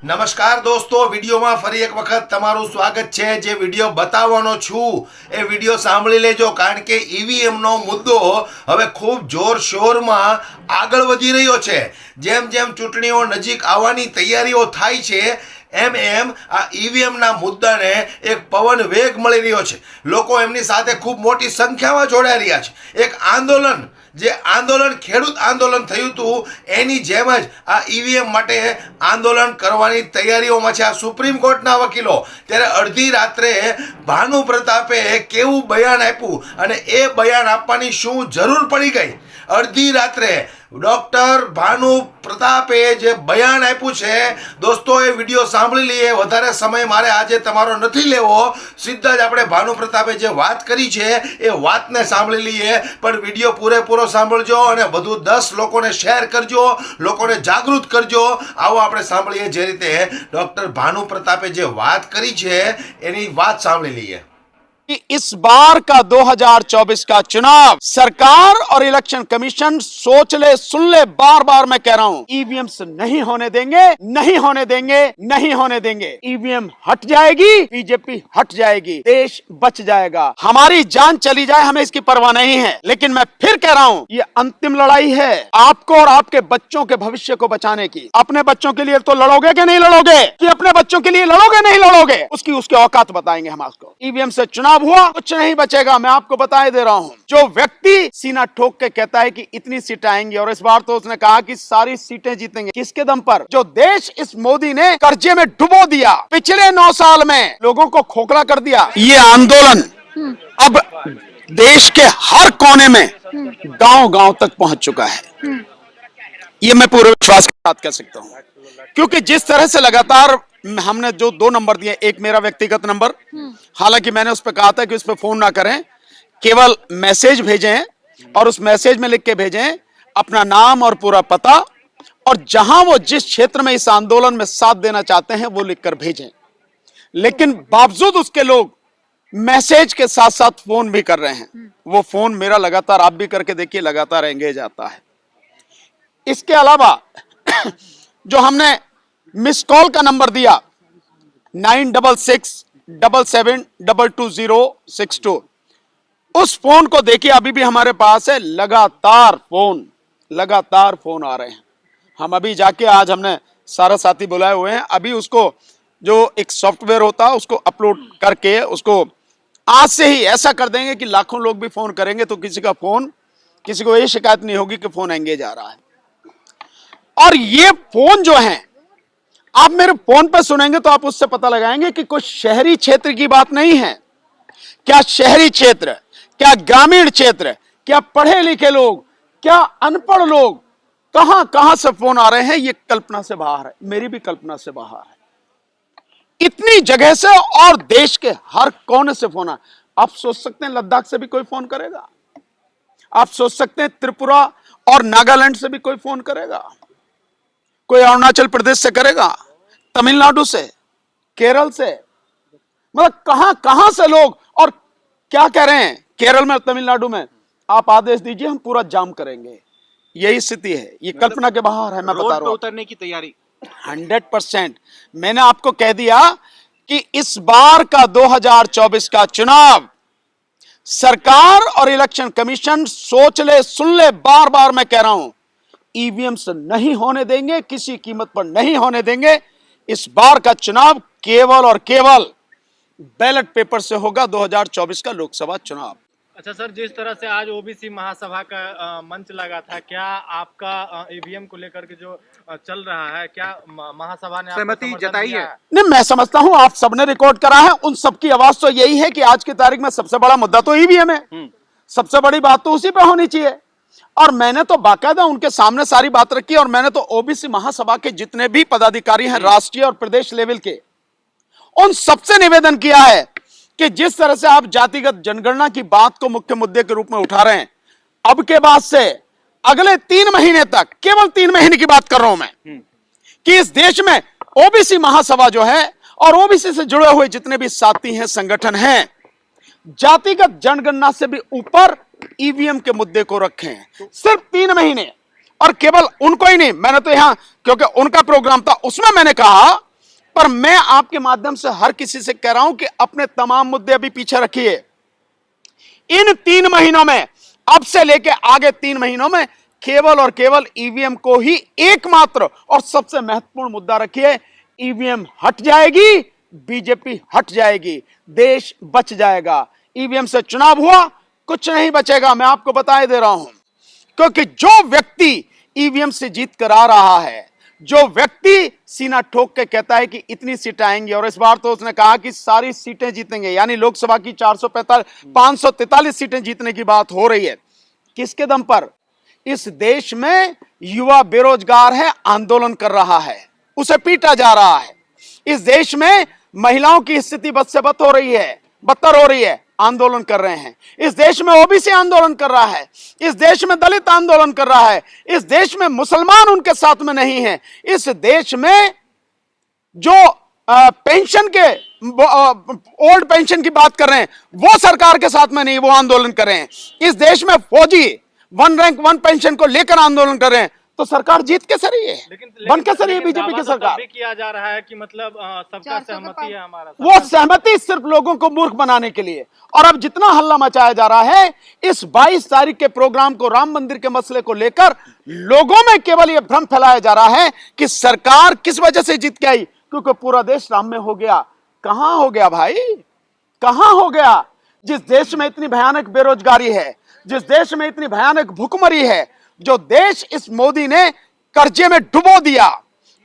નમસ્કાર દોસ્તો, વિડીયોમાં ફરી એક વખત તમારું સ્વાગત છે. જે વિડીયો બતાવવાનો છું એ વિડીયો સાંભળી લેજો, કારણ કે ઈવીએમનો મુદ્દો હવે ખૂબ જોરશોરમાં આગળ વધી રહ્યો છે. જેમ જેમ ચૂંટણીઓ નજીક આવવાની તૈયારીઓ થાય છે એમ એમ આ ઈવીએમના મુદ્દાને એક પવન વેગ મળી રહ્યો છે. લોકો એમની સાથે ખૂબ મોટી સંખ્યામાં જોડાઈ રહ્યા છે. એક આંદોલન, જે આંદોલન ખેડૂત આંદોલન થયું હતું એની જેમ જ આ ઈવીએમ માટે આંદોલન કરવાની તૈયારીઓમાં છે આ સુપ્રીમ કોર્ટના વકીલો. ત્યારે અડધી રાત્રે ભાનુ પ્રતાપે કેવું બયાન આપ્યું અને એ બયાન આપવાની શું જરૂર પડી ગઈ, અડધી રાત્રે ડોક્ટર ભાનુ પ્રતાપે જે બયાન આપ્યું છે દોસ્તો, એ વિડીયો સાંભળી લઈએ. વધારે સમય મારે આજે તમારો નથી લેવો, સીધા જ આપણે ભાનુ પ્રતાપે જે વાત કરી છે એ વાતને સાંભળી લઈએ. પણ વિડીયો પૂરેપૂરો સાંભળજો અને વધુ 10 લોકોને શેર કરજો, લોકોને જાગૃત કરજો. આવો આપણે સાંભળીએ જે રીતે ડોક્ટર ભાનુ પ્રતાપે જે વાત કરી છે એની વાત સાંભળી લઈએ. कि इस बार का 2024 का चुनाव सरकार और इलेक्शन कमीशन सोच ले, सुन ले, बार बार मैं कह रहा हूं, ईवीएम से नहीं होने देंगे, नहीं होने देंगे, नहीं होने देंगे. ईवीएम हट जाएगी, बीजेपी हट जाएगी, देश बच जाएगा. हमारी जान चली जाए, हमें इसकी परवाह नहीं है. लेकिन मैं फिर कह रहा हूं, ये अंतिम लड़ाई है आपको और आपके बच्चों के भविष्य को बचाने की. अपने बच्चों के लिए तो लड़ोगे कि नहीं लड़ोगे? कि अपने बच्चों के लिए लड़ोगे नहीं लड़ोगे? उसकी औकात बताएंगे हम आपको. ईवीएम से चुनाव हुआ, कुछ नहीं बचेगा. मैं आपको बताए दे रहा हूं. जो व्यक्ति सीना ठोक के कहता है कि इतनी सीटें आएंगी, और इस बार तो उसने कहा कि सारी सीटें जीतेंगे, किसके दम पर? जो देश इस मोदी ने कर्जे में डुबो दिया, पिछले 9 साल में लोगों को खोखला कर दिया. ये आंदोलन अब देश के हर कोने में गांव गांव तक पहुंच चुका है. ये मैं पूरे विश्वास के साथ कह सकता हूं, क्योंकि जिस तरह से लगातार हमने जो 2 नंबर दिए, एक मेरा व्यक्तिगत नंबर, हालांकि मैंने उस पर कहा था कि उस पर फोन ना करें, केवल मैसेज भेजें और उस मैसेज में लिख के भेजें अपना नाम और पूरा पता, और जहां वो जिस क्षेत्र में इस आंदोलन में साथ देना चाहते हैं वो लिखकर भेजें. लेकिन बावजूद उसके लोग मैसेज के साथ साथ फोन भी कर रहे हैं. वो फोन मेरा लगातार, आप भी करके देखिए, लगातार एंगेज आता है. इसके अलावा जो हमने मिस कॉल का नंबर दिया 9667722062, उस फोन को देखिए, अभी भी हमारे पास है. लगातार फोन आ रहे हैं. हम अभी जाके, आज हमने सारा साथी बुलाए हुए हैं, अभी उसको जो एक सॉफ्टवेयर होता है उसको अपलोड करके उसको आज से ही ऐसा कर देंगे कि लाखों लोग भी फोन करेंगे तो किसी को ये शिकायत नहीं होगी कि फोन एंगेज आ रहा है. और ये फोन जो है, आप मेरे फोन पर सुनेंगे तो आप उससे पता लगाएंगे कि कोई शहरी क्षेत्र की बात नहीं है. क्या शहरी क्षेत्र, क्या ग्रामीण क्षेत्र, क्या पढ़े लिखे लोग, क्या अनपढ़ लोग, कहां कहां से फोन आ रहे हैं, ये कल्पना से बाहर है. मेरी भी कल्पना से बाहर है. इतनी जगह से और देश के हर कोने से फोन आ. आप सोच सकते हैं लद्दाख से भी कोई फोन करेगा? आप सोच सकते हैं त्रिपुरा और नागालैंड से भी कोई फोन करेगा? कोई अरुणाचल प्रदेश से करेगा, तमिलनाडु से, केरल से, मतलब कहां कहां से लोग. और क्या कह रहे हैं केरल में, तमिलनाडु में, आप आदेश दीजिए हम पूरा जाम करेंगे. यही स्थिति है. ये कल्पना के बाहर है. मैं बता रहा हूं, उतरने की तैयारी 100%. मैंने आपको कह दिया कि इस बार का 2024 का चुनाव सरकार और इलेक्शन कमीशन सोच ले, सुन ले, बार बार मैं कह रहा हूं, ईवीएम से नहीं होने देंगे, किसी कीमत पर नहीं होने देंगे. इस बार का चुनाव केवल और केवल बैलेट पेपर से होगा, 2024 का लोकसभा चुनाव. अच्छा सर, जिस तरह से आज ओबीसी महासभा का मंच लगा था, क्या आपका ईवीएम को लेकर के जो चल रहा है, क्या महासभा ने सहमति जताई है? नहीं, मैं समझता हूं आप सबने रिकॉर्ड करा है. उन सबकी आवाज तो यही है कि आज की तारीख में सबसे बड़ा मुद्दा तो ईवीएम है. सबसे बड़ी बात तो उसी पे होनी चाहिए. और मैंने तो बाकायदा उनके सामने सारी बात रखी, और मैंने तो ओबीसी महासभा के जितने भी पदाधिकारी हैं राष्ट्रीय और प्रदेश लेवल के, उन सबसे निवेदन किया है कि जिस तरह से आप जातिगत जनगणना की बात को मुख्य मुद्दे के रूप में उठा रहे हैं, अब के बाद से अगले 3 महीने तक, केवल 3 महीने की बात कर रहा हूं मैं, कि इस देश में ओबीसी महासभा जो है और ओबीसी से जुड़े हुए जितने भी साथी हैं, संगठन हैं, जातिगत जनगणना से भी ऊपर ईवीएम के मुद्दे को रखें. सिर्फ 3 महीने. और केवल उनको ही नहीं, मैंने तो यहां, क्योंकि उनका प्रोग्राम था, उसमें मैंने कहा पर मैं आपके माध्यम से हर किसी से कह रहा हूं कि अपने तमाम मुद्दे अभी पीछे रखिए। इन 3 महीनों में, अब से लेके आगे 3 महीनों में केवल और केवल ईवीएम को ही एकमात्र और सबसे महत्वपूर्ण मुद्दा रखिए। ईवीएम हट जाएगी, बीजेपी हट जाएगी, देश बच जाएगा। ईवीएम से चुनाव हुआ, कुछ नहीं बचेगा, मैं आपको बताए दे रहा हूं। क्योंकि जो व्यक्ति ईवीएम से जीत कर आ रहा है, जो व्यक्ति सीना ठोक के कहता है कि इतनी सीटें आएंगी, और इस बार तो उसने कहा कि सारी सीटें जीतेंगे, यानी लोकसभा की 543 सीटें जीतने की बात हो रही है। किसके दम पर? इस देश में युवा बेरोजगार है, आंदोलन कर रहा है, उसे पीटा जा रहा है। इस देश में महिलाओं की स्थिति बद से बद हो रही है, बदतर हो रही है, आंदोलन कर रहे हैं। इस देश में ओबीसी आंदोलन कर रहा है, इस देश में दलित आंदोलन कर रहा है, इस देश में मुसलमान उनके साथ में नहीं है, इस देश में जो पेंशन के ओल्ड पेंशन की बात कर रहे हैं वो सरकार के साथ में नहीं, वो आंदोलन कर रहे हैं। इस देश में फौजी 1 रैंक 1 पेंशन को लेकर आंदोलन कर रहे हैं, तो सरकार जीत कैसे रही है? बन कैसे रही है बीजेपी की सरकार? भी किया जा रहा है कि मतलब सबका सहमति है हमारा। वो सहमति सिर्फ लोगों को मूर्ख बनाने के लिए। और अब जितना हल्ला मचाया जा रहा है इस 22 तारीख के प्रोग्राम को, राम मंदिर के मसले को लेकर, लोगों में केवल यह भ्रम फैलाया जा रहा है कि सरकार किस वजह से जीत के आई, क्योंकि पूरा देश राम में हो गया। कहां हो गया भाई, कहां हो गया? जिस देश में इतनी भयानक बेरोजगारी है, जिस देश में इतनी भयानक भुखमरी है, जो देश इस मोदी ने कर्जे में डुबो दिया,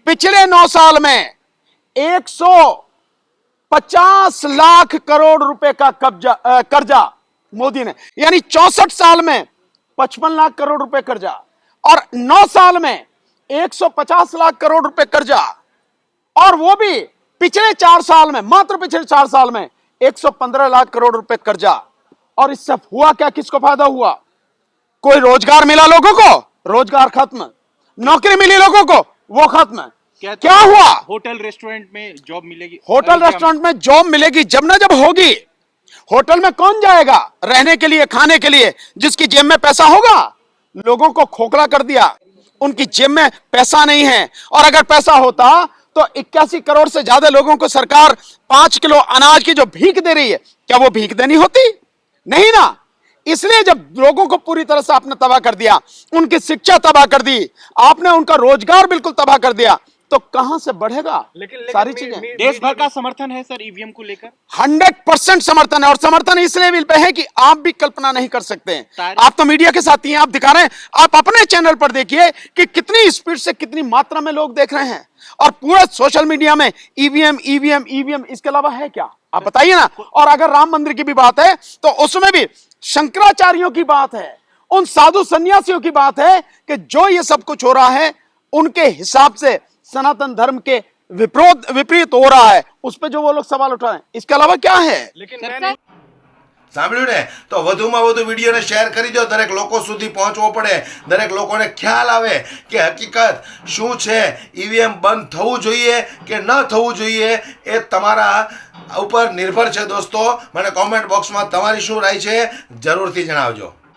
पिछले 9 साल में 150 लाख करोड़ रुपए का कर्जा मोदी ने, यानी 64 साल में 55 लाख करोड़ रुपए कर्जा, और 9 साल में 150 लाख करोड़ रुपए कर्जा, और वो भी पिछले 4 साल में, मात्र पिछले 4 साल में 115 लाख करोड़ रुपए कर्जा। और इससे हुआ क्या? किसको फायदा हुआ? कोई रोजगार मिला लोगों को? रोजगार खत्म। नौकरी मिली लोगों को? वो खत्म। क्या हुआ? होटल रेस्टोरेंट में जॉब मिलेगी? होटल रेस्टोरेंट में जॉब मिलेगी जब ना जब होगी। होटल में कौन जाएगा रहने के लिए, खाने के लिए? जिसकी जेब में पैसा होगा। लोगों को खोखला कर दिया, उनकी जेब में पैसा नहीं है। और अगर पैसा होता तो 81 करोड़ से ज्यादा लोगों को सरकार 5 किलो अनाज की जो भीख दे रही है, क्या वो भीख देनी होती? नहीं ना। इसलिए जब लोगों को पूरी तरह से आपने तबाह कर दिया, उनकी शिक्षा तबाह कर दी, आपने उनका रोजगार बिल्कुल तबाह कर दिया, तो कहां से बढ़ेगा सारी चीजें? देश भर का समर्थन है सर ईवीएम को लेकर? 100% समर्थन है। और समर्थन इस लेवल पे है कि आप भी कल्पना नहीं कर सकते हैं। आप तो मीडिया के साथ ही हैं, आप दिखा रहे हैं। आप अपने चैनल पर देखिए कि कितनी स्पीड से, कितनी मात्रा में लोग देख रहे हैं। और पूरे सोशल मीडिया में ईवीएम ईवीएम ईवीएम, इसके अलावा है क्या? आप बताइए ना। और अगर राम मंदिर की भी बात है तो उसमें भी शंकराचार्यों की बात है, उन साधु सन्यासियों की बात है कि जो ये सब कुछ हो रहा है उनके हिसाब से सनातन धर्म के विपरीत हो रहा है, उस पर जो वो लोग सवाल उठा रहे हैं। इसके अलावा क्या है? लेकिन સાંભળ્યું ને? તો વધુમાં વધુ વિડીયોને શેર કરી દો, દરેક લોકો સુધી પહોંચવો પડે, દરેક લોકોને ખ્યાલ આવે કે હકીકત શું છે, ઈવીએમ બંધ થવું જોઈએ કે ન થવું જોઈએ, એ તમારા ઉપર નિર્ભર છે દોસ્તો। મને કોમેન્ટ બોક્સમાં તમારી શું રાય છે જરૂરથી જણાવજો।